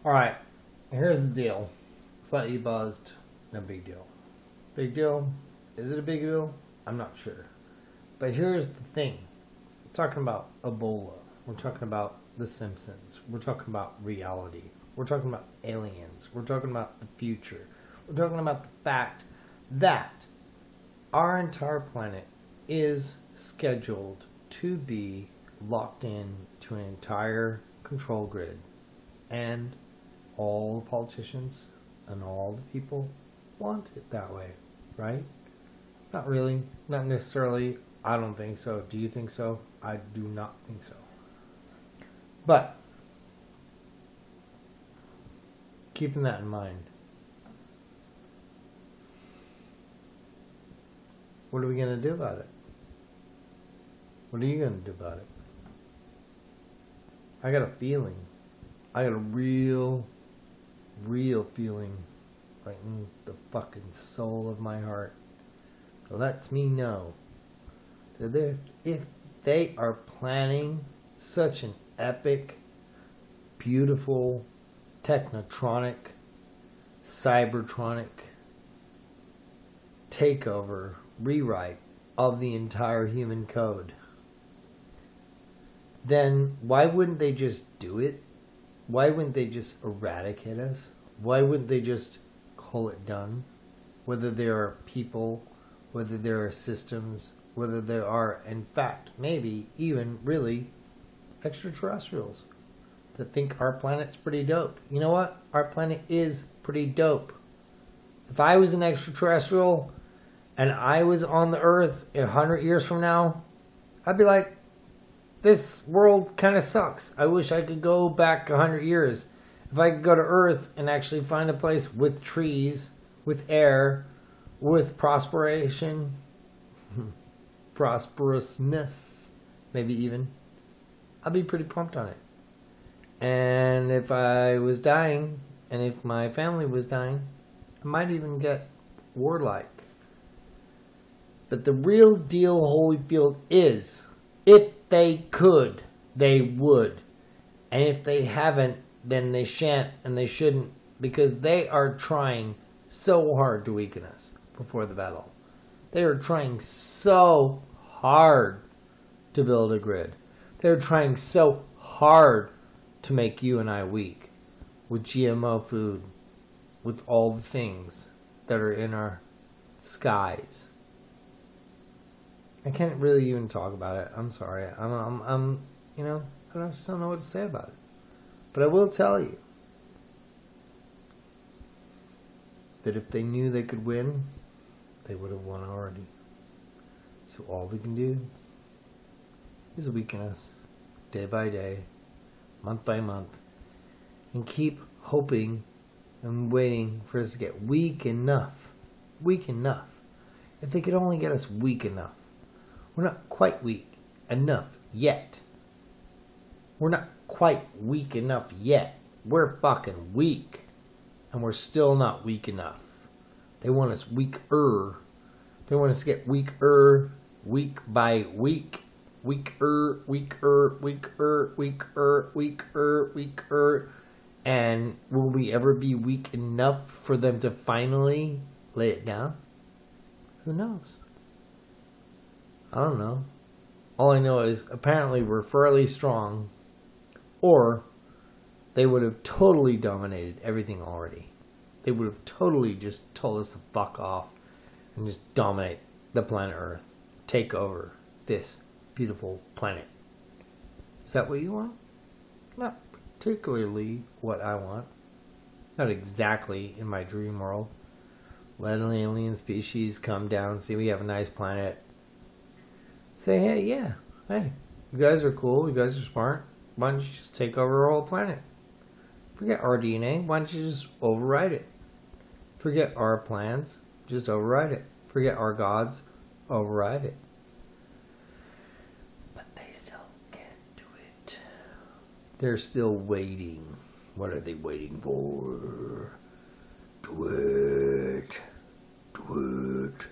Alright, here's the deal. Slightly buzzed, no big deal. Big deal? Is it a big deal? I'm not sure. But here's the thing. We're talking about Ebola. We're talking about The Simpsons. We're talking about reality. We're talking about aliens. We're talking about the future. We're talking about the fact that our entire planet is scheduled to be locked in to an entire control grid. And all the politicians and all the people want it that way, right? Not really. Not necessarily. I don't think so. Do you think so? I do not think so. But keeping that in mind, what are we going to do about it? What are you going to do about it? I got a feeling. I got a real feeling right in the fucking soul of my heart that lets me know that if they are planning such an epic, beautiful, technotronic, cybertronic takeover, rewrite of the entire human code, then why wouldn't they just do it? Why wouldn't they just eradicate us? Why wouldn't they just call it done? Whether there are people, whether there are systems, whether there are, in fact, maybe even really extraterrestrials that think our planet's pretty dope. You know what? Our planet is pretty dope. If I was an extraterrestrial and I was on the Earth 100 years from now, I'd be like, this world kind of sucks. I wish I could go back 100 years. If I could go to Earth and actually find a place with trees, with air, with prosperousness, maybe even, I'd be pretty pumped on it. And if I was dying, and if my family was dying, I might even get warlike. But the real deal, Holyfield, is if they could, they would. And if they haven't, then they shan't and they shouldn't, because they are trying so hard to weaken us before the battle. They are trying so hard to build a grid. They're trying so hard to make you and I weak with GMO food, with all the things that are in our skies. I can't really even talk about it. I'm sorry. I'm you know, I just don't know what to say about it. But I will tell you that if they knew they could win, they would have won already. So all we can do is weaken us day by day, month by month, and keep hoping and waiting for us to get weak enough. Weak enough. If they could only get us weak enough. We're not quite weak enough yet. We're not quite weak enough yet. We're fucking weak. And we're still not weak enough. They want us weaker. They want us to get weaker, week by week. Weaker, weaker, weaker, weaker, weaker, weaker. And will we ever be weak enough for them to finally lay it down? Who knows? I don't know. All I know is apparently we're fairly strong, or they would have totally dominated everything already. They would have totally just told us to fuck off and just dominate the planet Earth. Take over this beautiful planet. Is that what you want? Not particularly what I want. Not exactly in my dream world. Let an alien species come down, see we have a nice planet. Say, hey, yeah, hey, you guys are cool, you guys are smart. Why don't you just take over our whole planet? Forget our DNA, why don't you just override it? Forget our plans, just override it. Forget our gods, override it. But they still can't do it. They're still waiting. What are they waiting for? Do it. Do it.